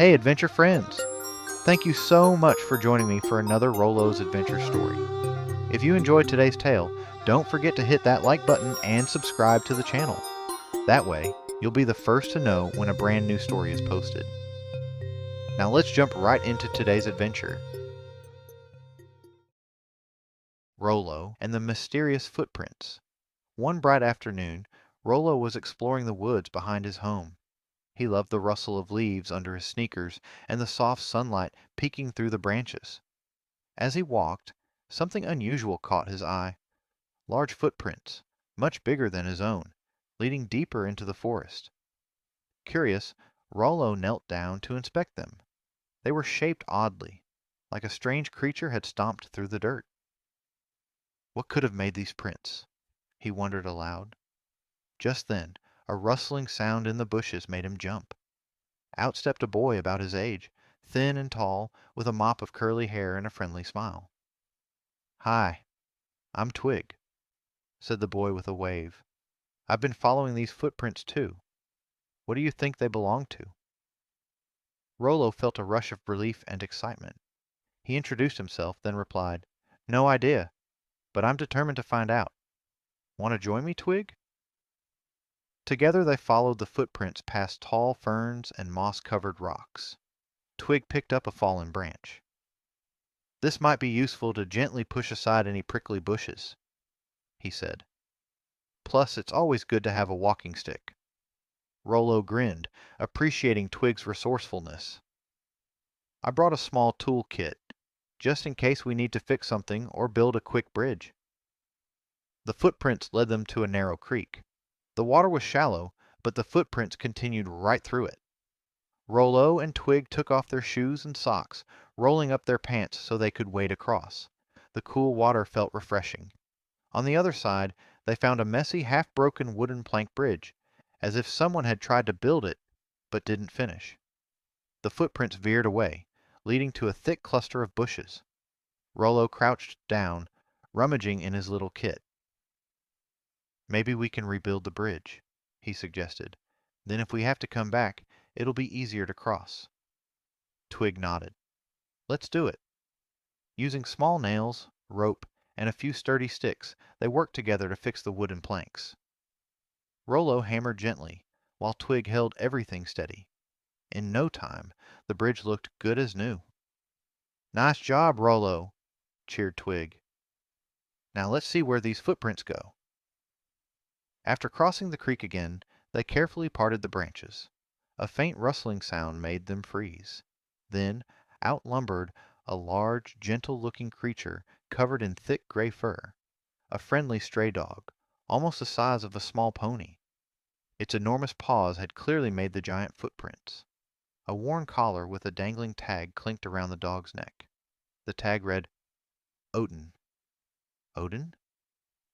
Hey, adventure friends! Thank you so much for joining me for another Rollo's Adventure story. If you enjoyed today's tale, don't forget to hit that like button and subscribe to the channel. That way, you'll be the first to know when a brand new story is posted. Now let's jump right into today's adventure. Rollo and the Mysterious Footprints. One bright afternoon, Rollo was exploring the woods behind his home. He loved the rustle of leaves under his sneakers and the soft sunlight peeking through the branches. As he walked, something unusual caught his eye. Large footprints, much bigger than his own, leading deeper into the forest. Curious, Rollo knelt down to inspect them. They were shaped oddly, like a strange creature had stomped through the dirt. What could have made these prints? He wondered aloud. Just then, a rustling sound in the bushes made him jump. Out stepped a boy about his age, thin and tall, with a mop of curly hair and a friendly smile. "Hi, I'm Twig," said the boy with a wave. "I've been following these footprints too. What do you think they belong to?" Rollo felt a rush of relief and excitement. He introduced himself, then replied, "No idea, but I'm determined to find out. Want to join me, Twig?" Together they followed the footprints past tall ferns and moss-covered rocks. Twig picked up a fallen branch. "This might be useful to gently push aside any prickly bushes," he said. "Plus, it's always good to have a walking stick." Rollo grinned, appreciating Twig's resourcefulness. "I brought a small tool kit, just in case we need to fix something or build a quick bridge." The footprints led them to a narrow creek. The water was shallow, but the footprints continued right through it. Rollo and Twig took off their shoes and socks, rolling up their pants so they could wade across. The cool water felt refreshing. On the other side, they found a messy, half-broken wooden plank bridge, as if someone had tried to build it, but didn't finish. The footprints veered away, leading to a thick cluster of bushes. Rollo crouched down, rummaging in his little kit. "Maybe we can rebuild the bridge," he suggested. "Then if we have to come back, it'll be easier to cross." Twig nodded. "Let's do it." Using small nails, rope, and a few sturdy sticks, they worked together to fix the wooden planks. Rollo hammered gently, while Twig held everything steady. In no time, the bridge looked good as new. "Nice job, Rollo," cheered Twig. "Now let's see where these footprints go." After crossing the creek again, they carefully parted the branches. A faint rustling sound made them freeze. Then, out lumbered a large, gentle-looking creature covered in thick gray fur, a friendly stray dog, almost the size of a small pony. Its enormous paws had clearly made the giant footprints. A worn collar with a dangling tag clinked around the dog's neck. The tag read, "Odin." "Odin?"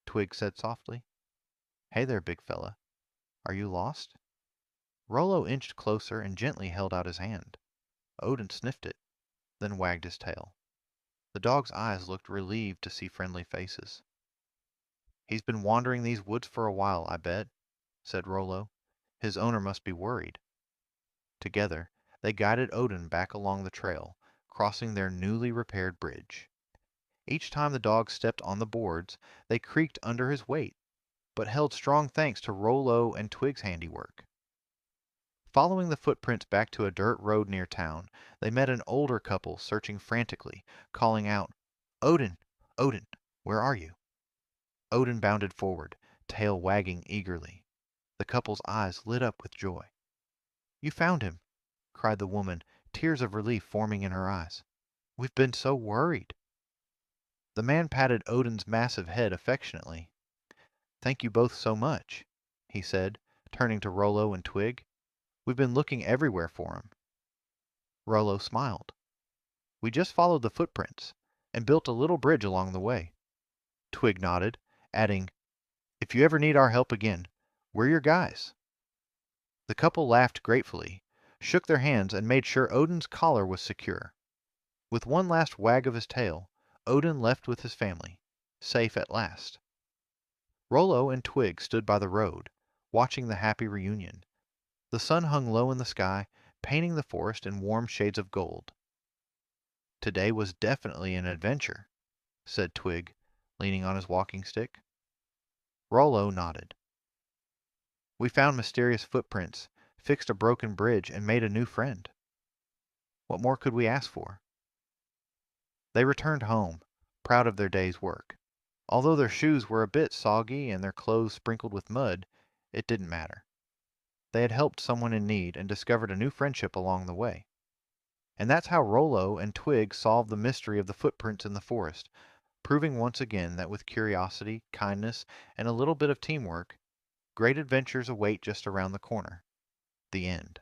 Twig said softly. "Hey there, big fella. Are you lost?" Rollo inched closer and gently held out his hand. Odin sniffed it, then wagged his tail. The dog's eyes looked relieved to see friendly faces. "He's been wandering these woods for a while, I bet," said Rollo. "His owner must be worried." Together, they guided Odin back along the trail, crossing their newly repaired bridge. Each time the dog stepped on the boards, they creaked under his weight, but held strong thanks to Rollo and Twig's handiwork. Following the footprints back to a dirt road near town, they met an older couple searching frantically, calling out, "Odin! Odin! Where are you?" Odin bounded forward, tail wagging eagerly. The couple's eyes lit up with joy. "You found him!" cried the woman, tears of relief forming in her eyes. "We've been so worried." The man patted Odin's massive head affectionately. "Thank you both so much," he said, turning to Rollo and Twig. "We've been looking everywhere for him." Rollo smiled. "We just followed the footprints and built a little bridge along the way." Twig nodded, adding, "If you ever need our help again, we're your guys." The couple laughed gratefully, shook their hands, and made sure Odin's collar was secure. With one last wag of his tail, Odin left with his family, safe at last. Rollo and Twig stood by the road, watching the happy reunion. The sun hung low in the sky, painting the forest in warm shades of gold. Today was definitely an adventure, said Twig, leaning on his walking stick. Rollo nodded. We found mysterious footprints, fixed a broken bridge, and made a new friend. What more could we ask for? They returned home, proud of their day's work. Although their shoes were a bit soggy and their clothes sprinkled with mud, it didn't matter. They had helped someone in need and discovered a new friendship along the way. And that's how Rollo and Twig solved the mystery of the footprints in the forest, proving once again that with curiosity, kindness, and a little bit of teamwork, great adventures await just around the corner. The end.